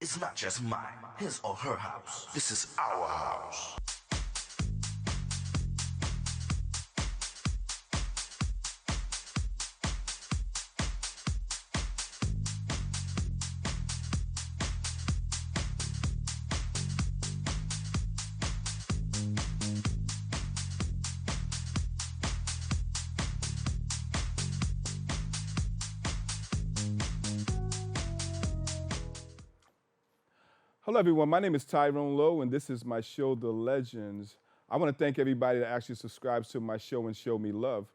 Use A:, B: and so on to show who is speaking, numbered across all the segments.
A: It's not just mine, his or her house. This is our house.
B: Hello, everyone. My name is Tyrone Lowe, and this is my show, The Legends. I want to thank everybody that actually subscribes to my show and show me love.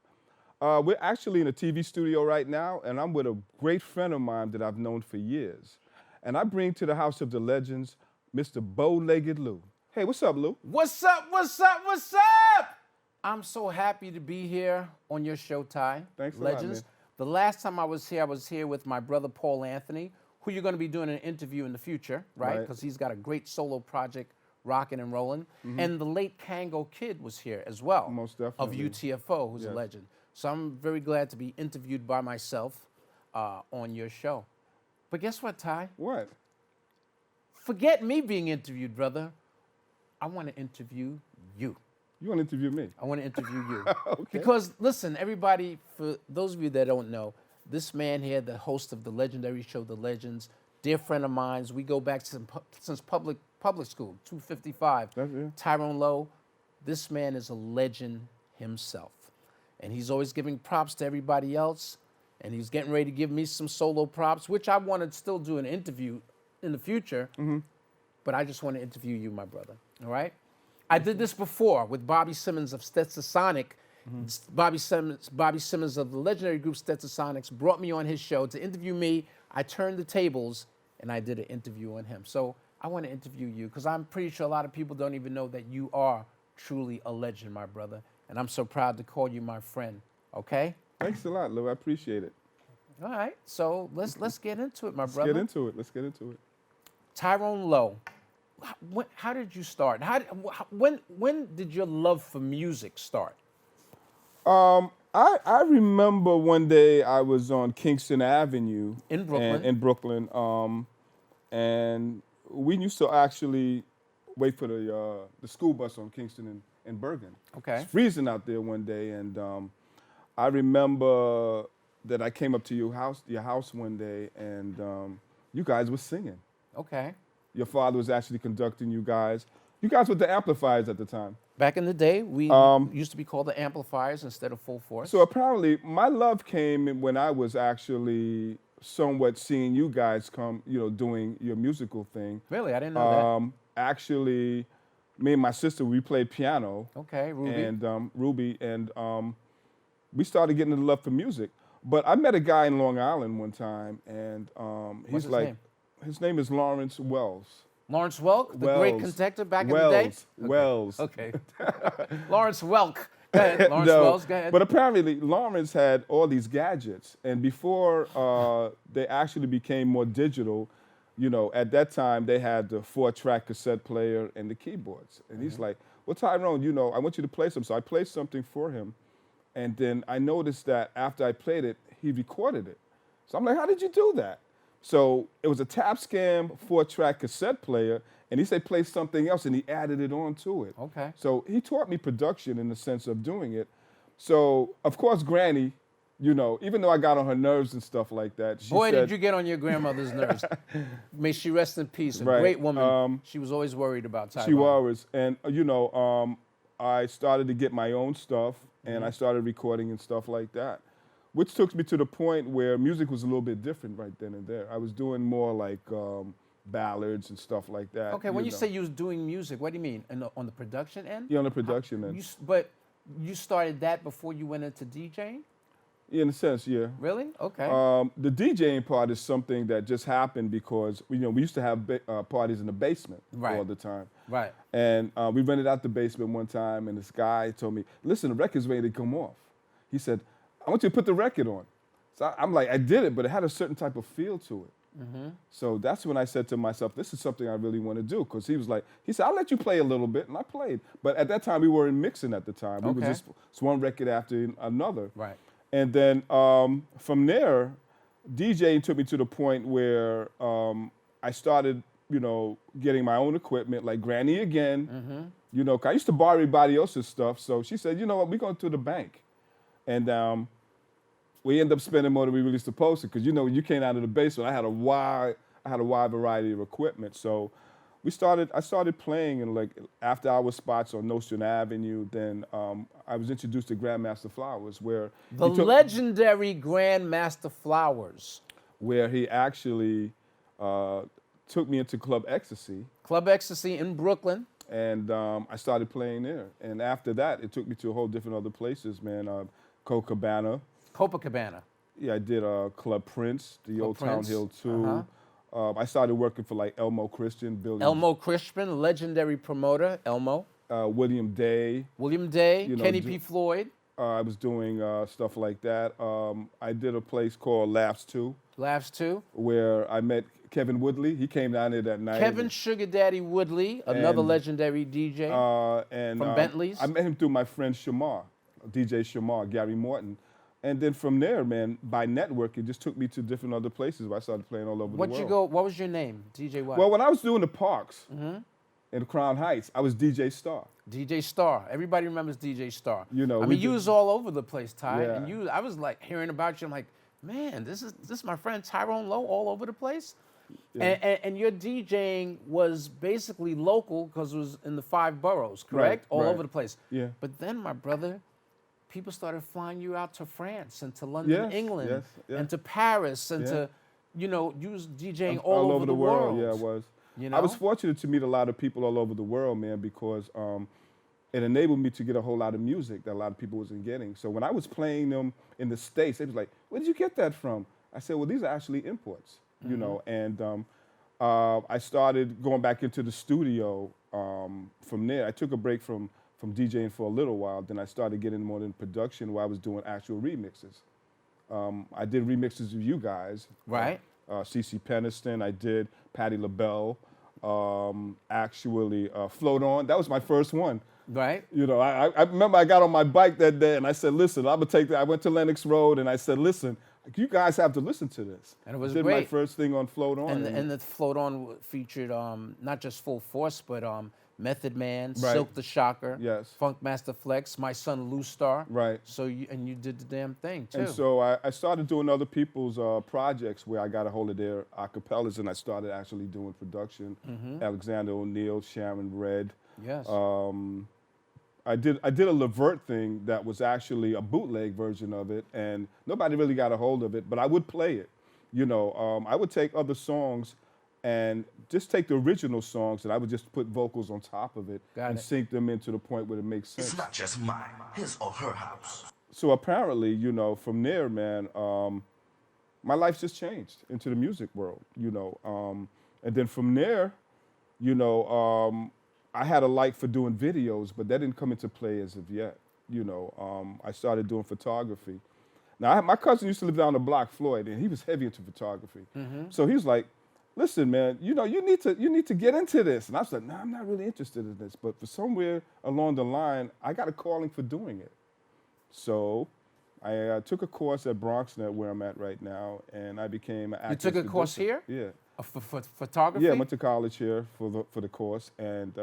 B: We're actually in a TV studio right now, and I'm with a great friend of mine that I've known for years. And I bring to the House of the Legends Mr. Bowlegged Lou. Hey, what's up, Lou?
C: What's up, what's up, what's up? I'm so happy to be here on your show, Ty.
B: Thanks a lot,
C: Legends.
B: man.
C: The last time I was here with my brother Paul Anthony, who you're going to be doing an interview in the future, right? Because he's got a great solo project, rocking and rolling. And the late Kango Kid was here as well.
B: Most
C: Of
B: definitely.
C: UTFO, who's a
B: Yes.
C: legend. So I'm very glad to be interviewed by myself on your show. But guess what, Ty?
B: What?
C: Forget me being interviewed, brother. I want to interview you.
B: You want to interview me?
C: I want to interview you.
B: Okay.
C: Because, listen, everybody, for those of you that don't know, this man here, the host of the legendary show, The Legends, dear friend of mine, we go back since public school, 255.
B: That's it.
C: Tyrone Lowe, this man is a legend himself. And he's always giving props to everybody else. And he's getting ready to give me some solo props, which I want to still do an interview in the future. But I just want to interview you, my brother. All right? I did this before with Bobby Simmons of Stetsasonic. Bobby Simmons of the legendary group Stetsasonics brought me on his show to interview me. I turned the tables and I did an interview on him. So I want to interview you because I'm pretty sure a lot of people don't even know that you are truly a legend, my brother. And I'm so proud to call you my friend. Okay?
B: Thanks a lot, Lou. I appreciate it.
C: All right. So let's get into it, my
B: Let's
C: brother.
B: get into it. Let's get into it.
C: Tyrone Lowe. How did you start? When did your love for music start?
B: I remember one day I was on Kingston Avenue
C: In Brooklyn.
B: in Brooklyn, and we used to actually wait for the school bus on Kingston and Bergen.
C: Okay.
B: It's freezing out there one day, and I remember that I came up to your house one day, and you guys were singing.
C: Okay.
B: Your father was actually conducting you guys. You guys were the amplifiers at the time.
C: Back in the day, we used to be called the amplifiers instead of full force.
B: So apparently, my love came when I was actually somewhat seeing you guys come, doing your musical thing.
C: Really? I didn't know
B: Actually, me and my sister, we played piano.
C: that. Okay, Ruby.
B: And Ruby, and we started getting into love for music. But I met a guy in Long Island one time, and
C: What's
B: he's
C: his
B: like,
C: name?
B: his name is Lawrence Wells.
C: Lawrence Welk, the great
B: Wells.
C: conductor back in the day?
B: Wells.
C: Okay. Lawrence Welk. Go ahead, Lawrence
B: No,
C: Wells, go ahead.
B: But apparently, Lawrence had all these gadgets, and before they actually became more digital, at that time they had the 4-track cassette player and the keyboards. And he's like, "Well, Tyrone, I want you to play something." So I played something for him, and then I noticed that after I played it, he recorded it. So I'm like, "How did you do that?" So it was a tap scam 4-track cassette player, and he said play something else, and he added it onto it.
C: Okay.
B: So he taught me production in the sense of doing it. So of course, Granny, even though I got on her nerves and stuff like that, she
C: Boy,
B: said,
C: did you get on your grandmother's nerves. May she rest in peace. A
B: Right.
C: great woman. She was always worried about Tyrone.
B: she was, and I started to get my own stuff, and I started recording and stuff like that, which took me to the point where music was a little bit different right then and there. I was doing more like ballads and stuff like that.
C: Okay, when you say you was doing music, what do you mean? On the production end?
B: Yeah, on the production end.
C: But you started that before you went into DJing?
B: In a sense, yeah.
C: Really? Okay.
B: The DJing part is something that just happened because we used to have parties in the basement
C: Right.
B: all the time.
C: Right.
B: And we rented out the basement one time, and this guy told me, "Listen, the record's ready to come off." He said, "I want you to put the record on." So I'm like, I did it, but it had a certain type of feel to it. So that's when I said to myself, this is something I really want to do. Because he said, "I'll let you play a little bit," and I played. But at that time, we weren't mixing at the time. We
C: Okay.
B: were just one record after another.
C: Right.
B: And then from there, DJing took me to the point where I started getting my own equipment, like Granny again. You know, 'cause I used to borrow everybody else's stuff. So she said, you know what, we're going to the bank. And we ended up spending more than we really supposed to, because when you came out of the basement, I had a wide variety of equipment. So I started playing in like after hour spots on Nostrand Avenue. Then I was introduced to Grandmaster Flowers, where
C: The legendary Grandmaster Flowers.
B: where he actually took me into Club Ecstasy.
C: Club Ecstasy in Brooklyn.
B: And I started playing there. And after that, it took me to a whole different other places, man. Copacabana.
C: Copacabana.
B: Yeah, I did Club Prince, the
C: Club
B: Old
C: Prince.
B: Town Hill too. I started working for like Elmo Christian, building
C: Elmo Crispin, legendary promoter, Elmo.
B: William Day.
C: William Day,
B: You know,
C: Kenny P. Floyd.
B: I was doing stuff like that. I did a place called Laughs 2,
C: Laughs too.
B: where I met Kevin Woodley. He came down there that night.
C: Kevin Sugar Daddy Woodley, another
B: And,
C: legendary DJ.
B: And
C: From Bentley's?
B: I met him through my friend Shamar, DJ Shamar, Gary Morton. And then from there, man, by network, it just took me to different other places where I started playing all over the world.
C: What was your name? DJ what?
B: Well, when I was doing the parks in Crown Heights, I was DJ Star.
C: DJ Star. Everybody remembers DJ Star.
B: You know,
C: I
B: we
C: mean, you
B: did-
C: was all over the place, Ty.
B: Yeah.
C: And I was like hearing about you. I'm like, man, this is my friend Tyrone Lowe all over the place. And your DJing was basically local because it was in the 5 boroughs, correct? All
B: right.
C: over the place.
B: Yeah.
C: But then, my brother, people started flying you out to France and to London,
B: Yes,
C: England,
B: yes, yeah.
C: and to Paris, and
B: Yeah.
C: to, you was DJing all over the world.
B: Yeah, I was.
C: You
B: I was
C: know?
B: fortunate to meet a lot of people all over the world, man, because it enabled me to get a whole lot of music that a lot of people wasn't getting. So when I was playing them in the States, they was like, where did you get that from? I said, well, these are actually imports, you know, and I started going back into the studio from there. I took a break from DJing for a little while. Then I started getting more in production where I was doing actual remixes. I did remixes with you guys.
C: Right.
B: CeCe Peniston. I did Patti LaBelle. Actually, Float On. That was my first one.
C: Right.
B: You know, I remember I got on my bike that day and I said, listen, I'm going to take that. I went to Lenox Road and I said, listen, you guys have to listen to this.
C: And it was
B: I did
C: great.
B: my first thing on Float On.
C: And the Float On featured not just Full Force, but Method Man,
B: Right.
C: Silk the Shocker,
B: Yes.
C: Funk Master Flex, my son Lou Star.
B: Right.
C: So you did the damn thing too.
B: And so I started doing other people's projects where I got a hold of their acapellas and I started actually doing production. Alexander O'Neill, Sharon Red.
C: Yes.
B: I did a Levert thing that was actually a bootleg version of it, and nobody really got a hold of it, but I would play it. You know, I would take other songs and just take the original songs and I would just put vocals on top of it
C: Got
B: and
C: it.
B: sync them into the point where it makes sense.
A: It's not just mine, his or her house.
B: So apparently, you know, from there, man, my life just changed into the music world, you know. And then from there, you know, I had a like for doing videos, but that didn't come into play as of yet. You know, I started doing photography. Now, my cousin used to live down the block, Floyd, and he was heavy into photography. So he was like, listen, man, you know, you need to get into this. And I was like, no, I'm not really interested in this. But for somewhere along the line, I got a calling for doing it. So I took a course at BronxNet, where I'm at right now, and I became an actor.
C: You took a course here?
B: Yeah.
C: For photography?
B: Yeah, I went to college here for the course, and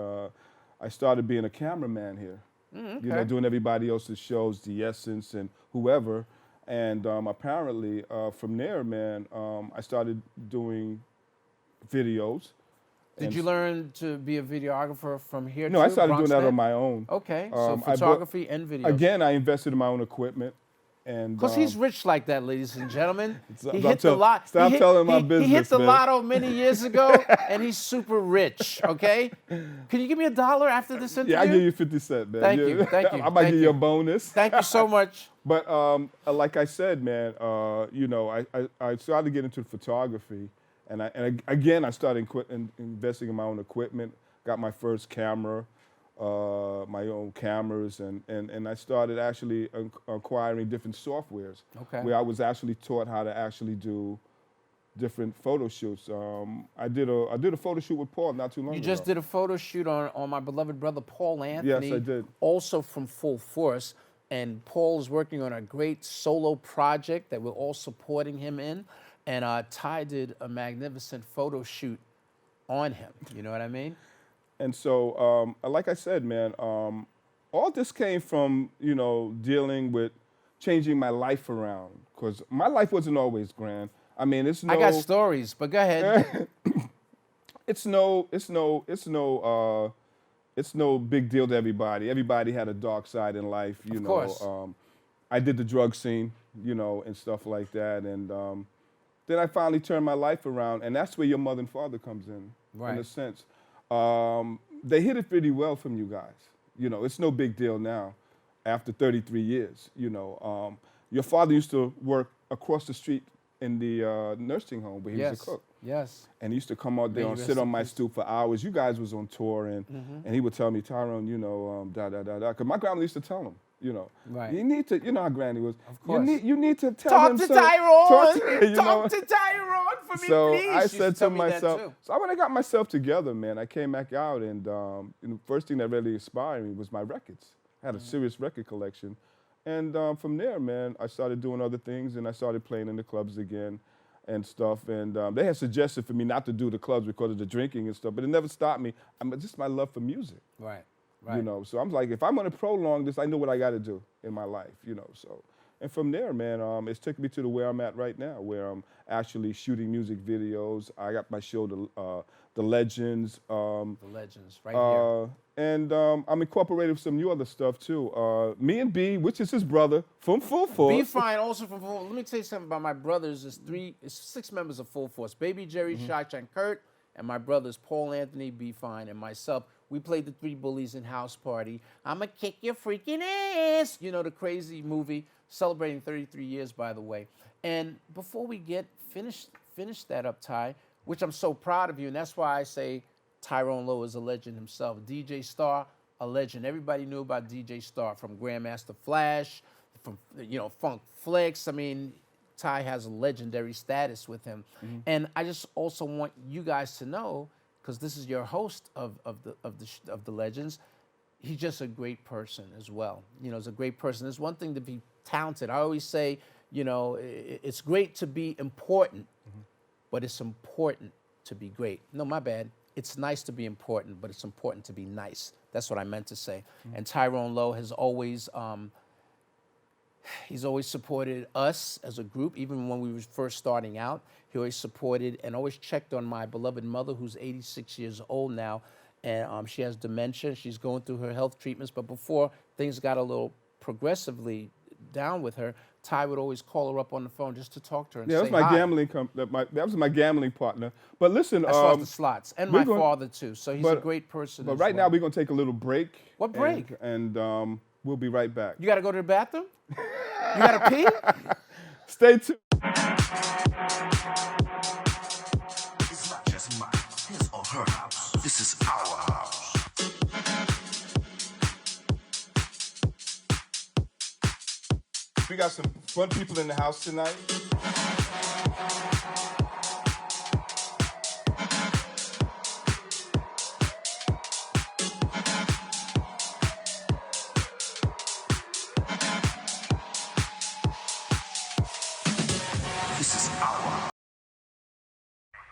B: I started being a cameraman here. You know, doing everybody else's shows, The Essence and whoever. And apparently, from there, man, I started doing videos.
C: Did you learn to be a videographer from here?
B: No,
C: too,
B: I started doing that
C: BronxNet?
B: on my own.
C: Okay, so
B: I bought-
C: photography and video.
B: Again, I invested in my own equipment.
C: Because he's rich like that, ladies and gentlemen.
B: Stop
C: He hit the lot.
B: stop
C: he hit,
B: telling my
C: he, He hit
B: business,
C: the
B: man.
C: lotto many years ago, and he's super rich. Okay, can you give me $1 after this interview?
B: Yeah, I give you 50 cents, man.
C: Thank
B: Yeah.
C: you, thank you,
B: I might
C: thank
B: give
C: you.
B: you a bonus.
C: Thank you so much.
B: But like I said, man, you know, I started to get into photography, and again I started investing in my own equipment. Got my first camera, my own cameras, and I started actually acquiring different softwares.
C: Okay.
B: Where I was actually taught how to actually do different photo shoots. I did a photo shoot with Paul not too long ago.
C: You just did a photo shoot on my beloved brother Paul Anthony.
B: Yes, I did.
C: Also from Full Force. And Paul's working on a great solo project that we're all supporting him in. And Ty did a magnificent photo shoot on him. You know what I mean?
B: And so, like I said, man, all this came from, dealing with changing my life around. Because my life wasn't always grand. I mean,
C: I got stories, but go ahead.
B: it's no big deal to everybody. Everybody had a dark side in life,
C: Of course.
B: I did the drug scene, and stuff like that. And then I finally turned my life around, and that's where your mother and father comes in
C: Right.
B: a sense. They hit it pretty well from you guys. It's no big deal now after 33 years. Your father used to work across the street in the nursing home where he was a cook.
C: Yes.
B: And he used to come out there
C: May
B: and
C: he
B: sit
C: rest
B: on
C: in
B: my
C: peace.
B: stoop for hours. You guys was on tour, and he would tell me, Tyrone, da da da da. Because my grandma used to tell him,
C: Right.
B: you need to, how Granny was.
C: Of course.
B: You need to tell
C: Talk
B: him
C: to
B: some-
C: Tyrone.
B: Talk
C: Talk to Tyrone for me,
B: so
C: please.
B: I
C: She used
B: said
C: tell
B: to
C: me that
B: myself,
C: too.
B: so when I got myself together, man, I came back out, and the first thing that really inspired me was my records. I had a serious record collection. And from there, man, I started doing other things, and I started playing in the clubs again and stuff. And they had suggested for me not to do the clubs because of the drinking and stuff, but it never stopped me. Just my love for music.
C: Right. Right.
B: So I'm like, if I'm gonna prolong this, I know what I gotta do in my life, so. And from there, man, it's taken me to where I'm at right now, where I'm actually shooting music videos. I got my show, The Legends.
C: The legends, right here.
B: And I'm incorporating some new other stuff too. Me and B, which is his brother, from Full Force.
C: Be Fine, also from Full. Let me tell you something about my brothers. It's 6 members of Full Force. Baby Jerry, Shach, and Kurt, and my brothers Paul Anthony, Be Fine, and myself. We played the Three Bullies in House Party. I'ma kick your freaking ass. The crazy movie, celebrating 33 years, by the way. And before we finish that up, Ty, which I'm so proud of you, and that's why I say Tyrone Lowe is a legend himself. DJ Star, a legend. Everybody knew about DJ Star, from Grandmaster Flash, from Funk Flex. I mean, Ty has a legendary status with him. And I just also want you guys to know, because this is your host of the Legends, he's just a great person as well. He's a great person. It's one thing to be talented. I always say, it's great to be important, but it's important to be great. No, my bad. It's nice to be important, but it's important to be nice. That's what I meant to say. And Tyrone Lowe has always, he's always supported us as a group, even when we were first starting out. He always supported and always checked on my beloved mother, who's 86 years old now, and she has dementia. She's going through her health treatments, but before things got a little progressively down with her, Ty would always call her up on the phone just to talk to her and
B: Yeah,
C: say
B: that was my
C: hi.
B: gambling that was my gambling partner. But listen,
C: As far as the slots, and my
B: we're
C: father too. So he's a great person.
B: But
C: as
B: right
C: well.
B: now we're gonna take a little break.
C: What break?
B: And we'll be right back.
C: You got to go to the bathroom. You got to pee.
B: Stay tuned.
A: It's not just mine, his or her house. This is our house.
B: We got some fun people in the house tonight.
A: This is our.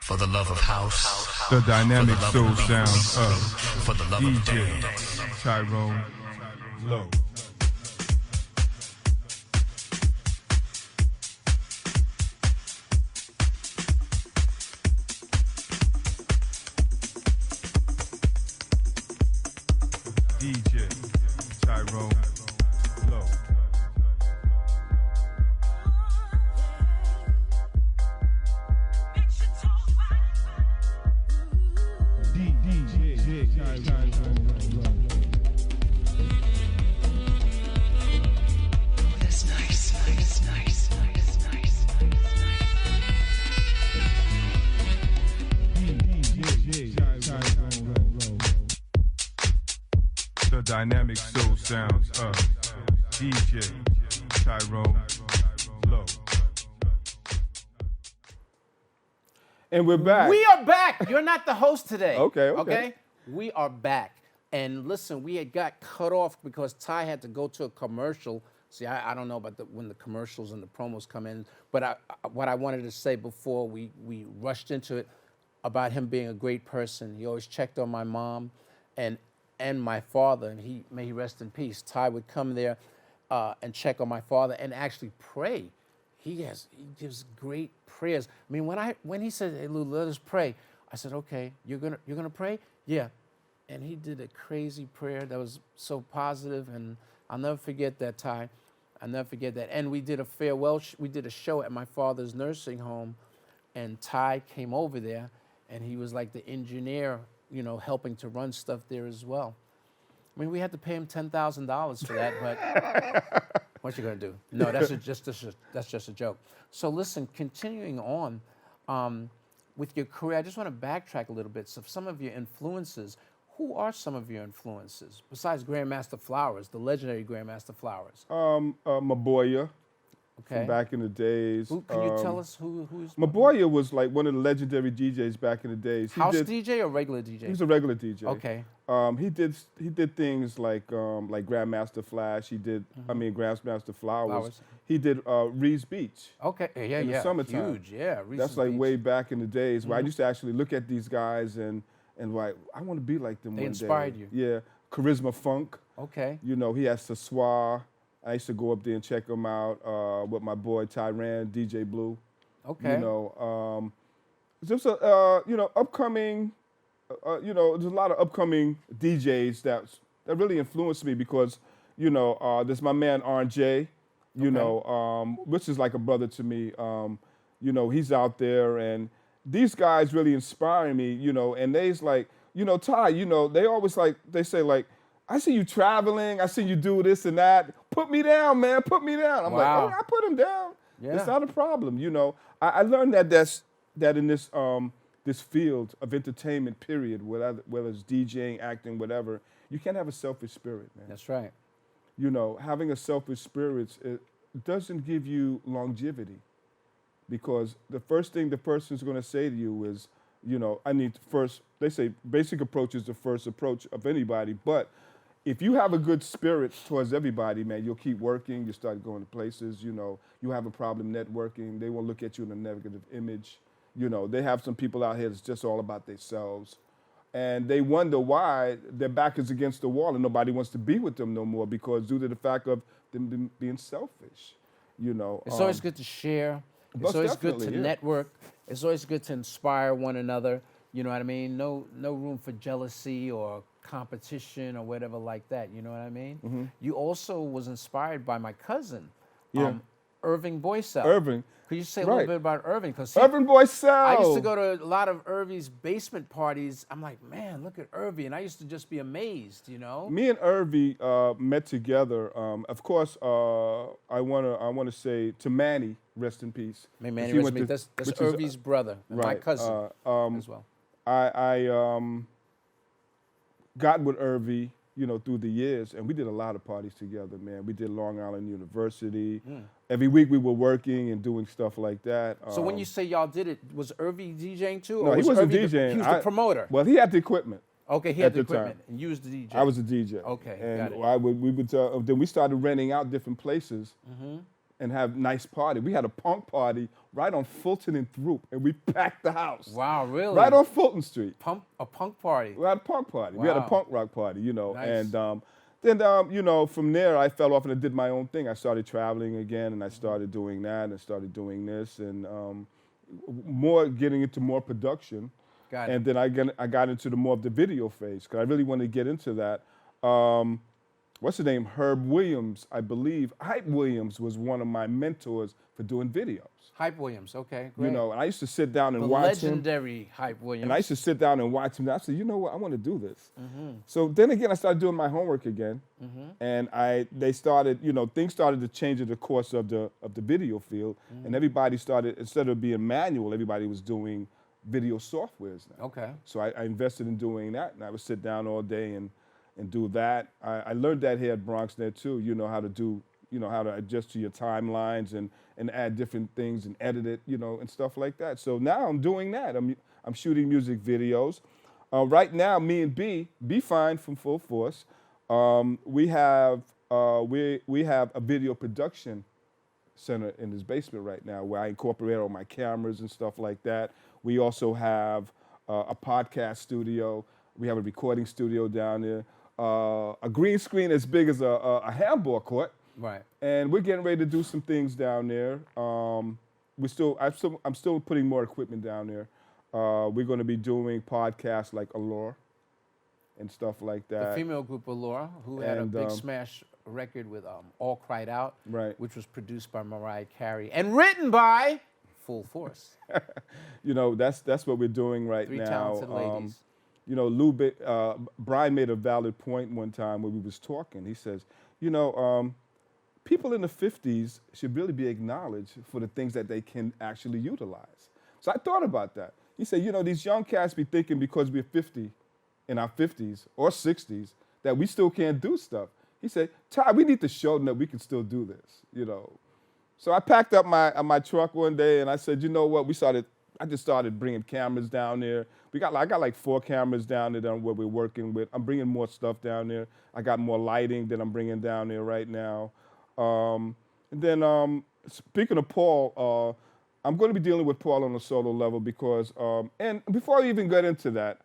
D: For the love of house,
E: The dynamic
D: for the
E: soul
D: love of
E: sound
D: beats,
E: of
D: for the love of
E: DJ
D: dance.
E: Tyrone Lowe. DJ Tyrone Lowe. DJ Tyrone Lowe.
D: That's nice, nice, nice, nice, nice,
E: DJ Tyrone Lowe. The dynamic soul sounds of DJ Tyrone Lowe.
B: And we're back.
C: We are back. You're not the host today.
B: Okay.
C: We are back. And listen, we had got cut off because Ty had to go to a commercial. See, I don't know about when the commercials and the promos come in, but what I wanted to say before we rushed into it, about him being a great person. He always checked on my mom and my father, and may he rest in peace. Ty would come there and check on my father and actually pray. He gives great prayers. I mean, when he said, "Hey Lou, let us pray," I said, "Okay, you're gonna pray?" Yeah. And he did a crazy prayer that was so positive, and I'll never forget that, Ty. I'll never forget that. And we did a farewell. We did a show at my father's nursing home, and Ty came over there, and he was like the engineer, helping to run stuff there as well. I mean, we had to pay him $10,000 for that, but what you gonna do? No, that's just a joke. So listen, continuing on with your career, I just want to backtrack a little bit. So some of your influences. Who are some of your influences besides Grandmaster Flowers, the legendary Grandmaster Flowers?
B: Maboya.
C: Okay.
B: From back in the days.
C: Can you tell us who's
B: Maboya was like one of the legendary DJs back in the days.
C: House DJ or regular DJ?
B: He was a regular DJ.
C: Okay.
B: He did things like Grandmaster Flash. He did Grandmaster Flowers. He did Reeves Beach.
C: Okay. Yeah.
B: In the summertime.
C: Huge. Yeah. Reese's
B: That's like
C: Beach.
B: way back in the days where I used to actually look at these guys and like, I want to be like them
C: They
B: one day.
C: inspired you.
B: Yeah. Charisma Funk.
C: Okay.
B: He had Sassoir. I used to go up there and check him out with my boy Tyrone, DJ Blue.
C: Okay.
B: Just upcoming. There's a lot of upcoming DJs that really influenced me because, there's my man RJ, which is like a brother to me. He's out there, and these guys really inspire me. And they's like, Ty, they always they say I see you traveling. I see you do this and that. Put me down, man. Put me down. I'm like,
C: Wow.
B: oh, I put him down.
C: Yeah.
B: It's not a problem. I learned that in this this field of entertainment, period, whether it's DJing, acting, whatever, you can't have a selfish spirit, man.
C: That's right.
B: Having a selfish spirit, it doesn't give you longevity, because the first thing the person's going to say to you is, I need to first. They say basic approach is the first approach of anybody, but if you have a good spirit towards everybody, man, you'll keep working. You start going to places. You have a problem networking. They won't look at you in a negative image. They have some people out here that's just all about themselves, and they wonder why their back is against the wall and nobody wants to be with them no more, because due to the fact of them being selfish.
C: It's always good to share. It's
B: most
C: always good to
B: definitely, yeah.
C: network. It's always good to inspire one another. You know what I mean? No room for jealousy or competition or whatever like that. You know what I mean?
B: Mm-hmm.
C: You also was inspired by my cousin,
B: Yeah.
C: Irving Boycell.
B: Irving.
C: Could you say a
B: Right.
C: little bit about Irving? Because
B: Irving Boycell.
C: I used to go to a lot of Irving's basement parties. I'm like, man, look at Irving. And I used to just be amazed,
B: Me and Irving met together. Of course, I wanna say to Manny, rest in peace.
C: May Manny
B: He
C: rest
B: went
C: in
B: to-
C: peace. That's
B: which is,
C: Irving's brother, and my
B: right,
C: cousin as well.
B: I got with Irving, through the years, and we did a lot of parties together, man. We did Long Island University. Every week we were working and doing stuff like that.
C: So when you say y'all did it, was Irving DJing too?
B: No,
C: or
B: he
C: was
B: wasn't
C: Irving
B: DJing.
C: He was the promoter.
B: Well, he had the equipment.
C: Okay, he had
B: at
C: the
B: the time.
C: equipment, and you was the DJ.
B: I was a DJ.
C: Okay,
B: and
C: got it.
B: we would then we started renting out different places and have nice party. We had a punk party right on Fulton and Throop, and we packed the house.
C: Wow, really?
B: Right on Fulton Street.
C: A punk party.
B: We had a punk party. We had a
C: Wow.
B: punk rock party,
C: Nice.
B: and then from there I fell off and I did my own thing. I started traveling again, and I started doing that, and I started doing this, and getting into more production.
C: Got it.
B: And then I got into the more of the video phase, because I really wanted to get into that. What's his name? Herb Williams, I believe. Hype Williams was one of my mentors for doing videos.
C: Hype Williams, okay, great.
B: And I used to sit down and
C: the
B: watch him.
C: legendary Hype Williams.
B: And I used to sit down and watch him. And I said, you know what? I want to do this. So then again, I started doing my homework again, and things started to change in the course of the video field, and everybody started, instead of being manual, everybody was doing video softwares now.
C: Okay.
B: So I invested in doing that, and I would sit down all day and do that. I learned that here at BronxNet too. How to do, how to adjust to your timelines and add different things and edit it, and stuff like that. So now I'm doing that. I'm shooting music videos. Right now, me and B Fine from Full Force, we have a video production center in his basement right now, where I incorporate all my cameras and stuff like that. We also have a podcast studio. We have a recording studio down there. A green screen as big as a handball court.
C: Right.
B: And we're getting ready to do some things down there. I'm still putting more equipment down there. We're going to be doing podcasts like Allure and stuff like
C: The
B: that.
C: female group Allura, who had a
B: And,
C: big smash record with All Cried Out,
B: Right.
C: which was produced by Mariah Carey and written by Full Force.
B: You know, that's what we're doing right
C: Three
B: now.
C: talented ladies.
B: You know, Brian made a valid point one time when we was talking. He says, you know, people in the 50s should really be acknowledged for the things that they can actually utilize. So I thought about that. He said, you know, these young cats be thinking because we're 50, in our 50s or 60s, that we still can't do stuff. He said, Ty, we need to show them that we can still do this, you know. So I packed up my truck one day and I said, you know what, I just started bringing cameras down there. I got like 4 cameras down there that we're working with. I'm bringing more stuff down there. I got more lighting that I'm bringing down there right now. And then speaking of Paul, I'm going to be dealing with Paul on a solo level because, and before I even get into that,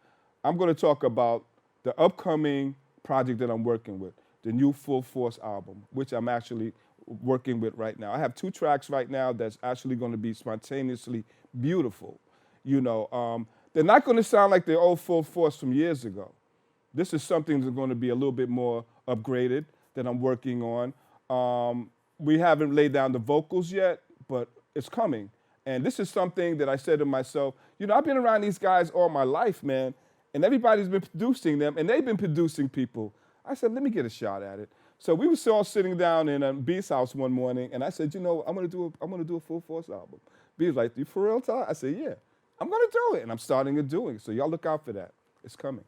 B: I'm going to talk about the upcoming project that I'm working with, the new Full Force album, which I'm actually working with right now. I have 2 tracks right now that's actually going to be spontaneously beautiful. You know, they're not going to sound like the old Full Force from years ago. This is something that's going to be a little bit more upgraded that I'm working on. We haven't laid down the vocals yet, but it's coming. And this is something that I said to myself, you know, I've been around these guys all my life, man, and everybody's been producing them, and they've been producing people. I said, let me get a shot at it. So we were all sitting down in B's house one morning, and I said, you know, I'm gonna do a Full Force album. B was like, you for real, Ty? I said, yeah, I'm gonna do it, and I'm starting to do it. So y'all look out for that. It's coming.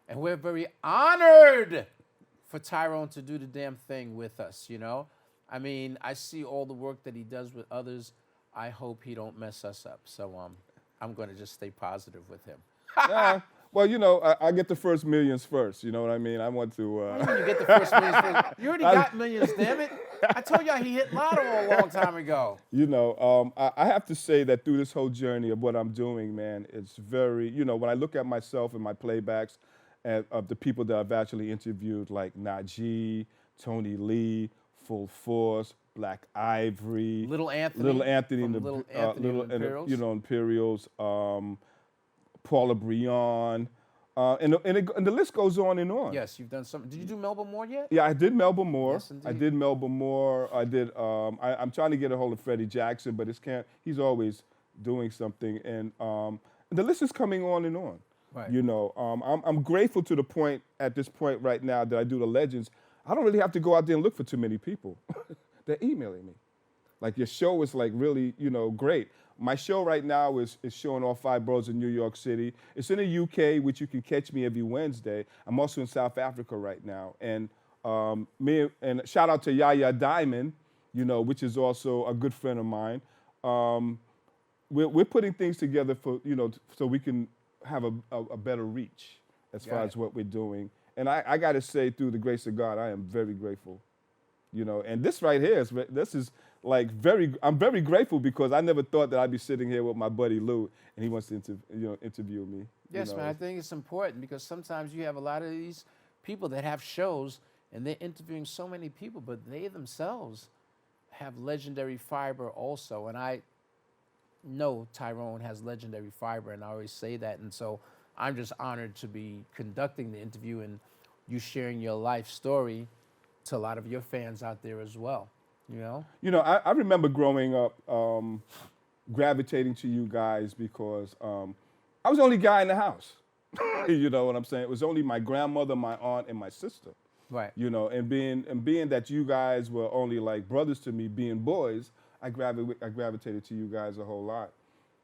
C: And we're very honored for Tyrone to do the damn thing with us, you know? I mean, I see all the work that he does with others. I hope he don't mess us up. So I'm going to just stay positive with him.
B: Nah, well, you know, I get the first millions first. You know what I mean? I want to.
C: You get the first millions first. You already got millions, damn it. I told y'all he hit lotto a long time ago.
B: You know, I have to say that through this whole journey of what I'm doing, man, it's very, you know, when I look at myself and my playbacks of the people that I've actually interviewed, like Najee, Tony Lee, Full Force, Black Ivory,
C: Little Anthony
B: and the
C: Little Anthony and the Imperials.
B: you know, Imperials, Paula Brion, and the list goes on and on.
C: Yes, you've done some. Did you do Melba Moore yet?
B: Yeah, I did Melba Moore.
C: Yes, indeed.
B: I did Melba Moore. I did. I'm trying to get a hold of Freddie Jackson, but he's always doing something, and the list is coming on and on.
C: Right.
B: You know, I'm grateful to the point at this point right now that I do the Legends. I don't really have to go out there and look for too many people. They're emailing me. Like, your show is like really, you know, great. My show right now is showing all 5 boroughs in New York City. It's in the UK, which you can catch me every Wednesday. I'm also in South Africa right now. And shout out to Yaya Diamond, you know, which is also a good friend of mine. We're putting things together for, you know, so we can have a better reach as far as what we're doing. And I got to say, through the grace of God, I am very grateful. You know, and this right here is like I'm very grateful because I never thought that I'd be sitting here with my buddy Lou and he wants to interview me.
C: Yes,
B: you know.
C: man. I think it's important because sometimes you have a lot of these people that have shows and they're interviewing so many people, but they themselves have legendary fiber also. And I know Tyrone has legendary fiber, and I always say that. And so I'm just honored to be conducting the interview and you sharing your life story to a lot of your fans out there as well, you know?
B: You know, I remember growing up gravitating to you guys because I was the only guy in the house. You know what I'm saying? It was only my grandmother, my aunt, and my sister.
C: Right.
B: You know, and being that you guys were only like brothers to me, being boys, I gravitated to you guys a whole lot.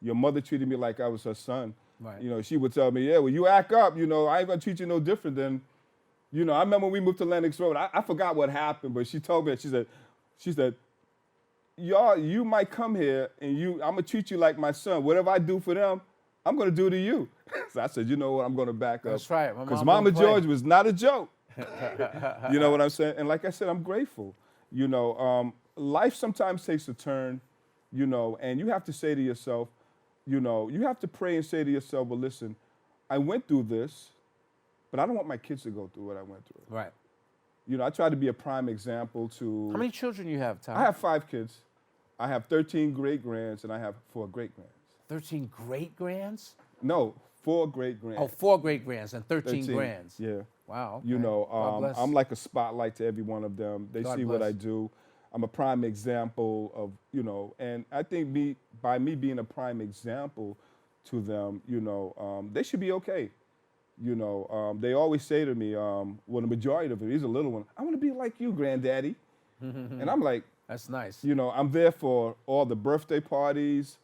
B: Your mother treated me like I was her son.
C: Right.
B: You know, she would tell me, yeah, well, you act up, you know, I ain't gonna treat you no different than, you know, I remember when we moved to Lenox Road. I forgot what happened, but she told me, she said, y'all, you might come here and I'm gonna treat you like my son. Whatever I do for them, I'm gonna do to you. So I said, you know what, I'm gonna back up.
C: That's right.
B: Because Mama George was not a joke. You know what I'm saying? And like I said, I'm grateful. You know, life sometimes takes a turn, you know, and you have to say to yourself, you know, you have to pray and say to yourself, well, listen, I went through this, but I don't want my kids to go through what I went through.
C: Right.
B: You know, I try to be a prime example to.
C: How many children you have, Ty?
B: I have 5 kids. I have 13 great-grands, and I have 4 great-grands.
C: 13 great-grands?
B: No, 4 great-grands.
C: Oh, 4 great-grands and 13 grands.
B: Yeah.
C: Wow.
B: You
C: okay.
B: know,
C: God bless.
B: I'm like a spotlight to every one of them. They
C: God
B: see what
C: bless.
B: I do. I'm a prime example of, you know, and I think by me being a prime example to them, you know, they should be okay. You know, they always say to me, well, the majority of them, he's a little one, I want to be like you, granddaddy. And I'm like,
C: That's nice.
B: you know, I'm there for all the birthday parties,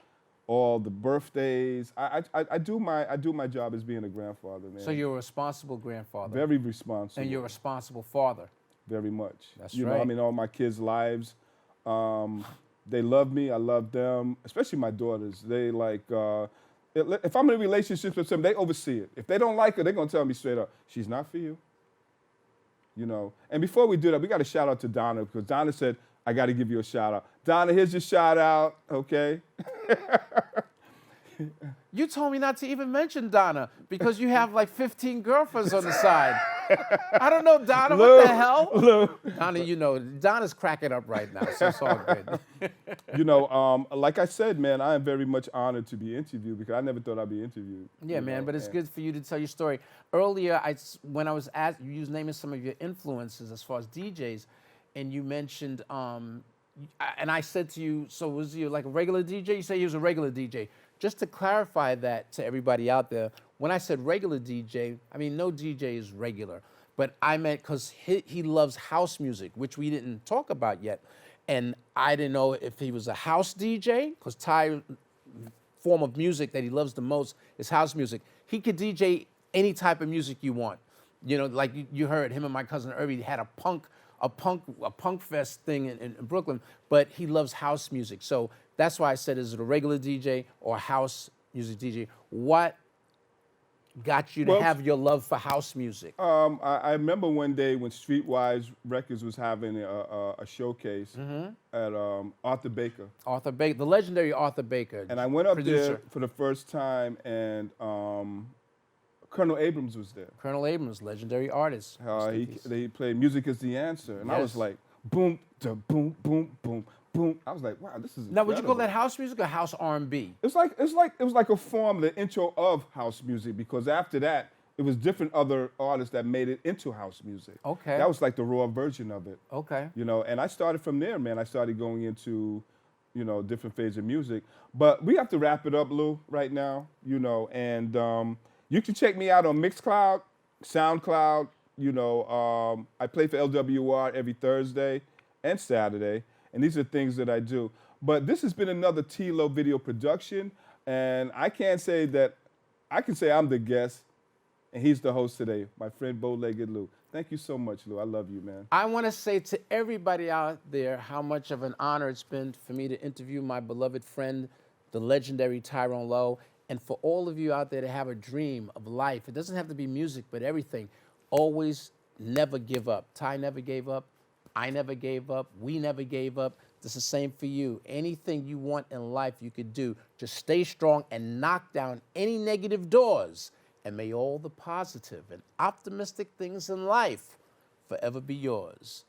B: all the birthdays. I do my job as being a grandfather, man.
C: So you're a responsible grandfather.
B: Very responsible.
C: And you're a responsible father.
B: Very much.
C: That's
B: you know, I
C: right.
B: mean, all my kids' lives, they love me. I love them, especially my daughters. They like, if I'm in a relationship with them, they oversee it. If they don't like her, they're going to tell me straight up, she's not for you. You know, and before we do that, we got to shout out to Donna because Donna said, I got to give you a shout out. Donna, here's your shout out, okay?
C: You told me not to even mention Donna because you have like 15 girlfriends on the side. I don't know, Donna, what the hell?
B: Lou.
C: Donna, you know, Donna's cracking up right now, so it's all good.
B: You know, like I said, man, I am very much honored to be interviewed because I never thought I'd be interviewed.
C: Yeah,
B: you
C: man,
B: know,
C: but it's
B: and-
C: good for you to tell your story. Earlier, when I was asked, you was naming some of your influences as far as DJs, and you mentioned, and I said to you, so was you like a regular DJ? You say he was a regular DJ. Just to clarify that to everybody out there, when I said regular DJ, I mean no DJ is regular, but I meant because he loves house music, which we didn't talk about yet, and I didn't know if he was a house DJ, because Ty form of music that he loves the most is house music. He could DJ any type of music you want. You know, like you heard him and my cousin Irby had a punk fest thing in Brooklyn, but he loves house music. So that's why I said, is it a regular DJ or a house music DJ? What got you to
B: Well,
C: have your love for house music?
B: I remember one day when Streetwise Records was having a showcase at Arthur Baker.
C: Arthur Baker, the legendary Arthur Baker.
B: And I went up
C: producer.
B: there for the first time, and Colonel Abrams was there.
C: Colonel Abrams, legendary artist.
B: They played Music is the Answer. And I was
C: Yes.
B: like, boom, da, boom, boom, boom, boom. I was like, wow, this is
C: Now, would you call
B: incredible.
C: that house music or house R&B?
B: It was like a form, the intro of house music, because after that, it was different other artists that made it into house music.
C: Okay.
B: That was like the raw version of it.
C: Okay.
B: You know, and I started from there, man. I started going into, you know, different phases of music. But we have to wrap it up, Lou, right now, you know, and you can check me out on Mixcloud, SoundCloud, you know, I play for LWR every Thursday and Saturday, and these are things that I do. But this has been another T-Lo video production, and I can't say that, I can say I'm the guest, and he's the host today, my friend Bowlegged Lou. Thank you so much, Lou. I love you, man.
C: I want to say to everybody out there how much of an honor it's been for me to interview my beloved friend, the legendary Tyrone Lowe. And for all of you out there that have a dream of life, it doesn't have to be music, but everything, always never give up. Ty never gave up. I never gave up. We never gave up. It's the same for you. Anything you want in life, you could do. Just stay strong and knock down any negative doors. And may all the positive and optimistic things in life forever be yours.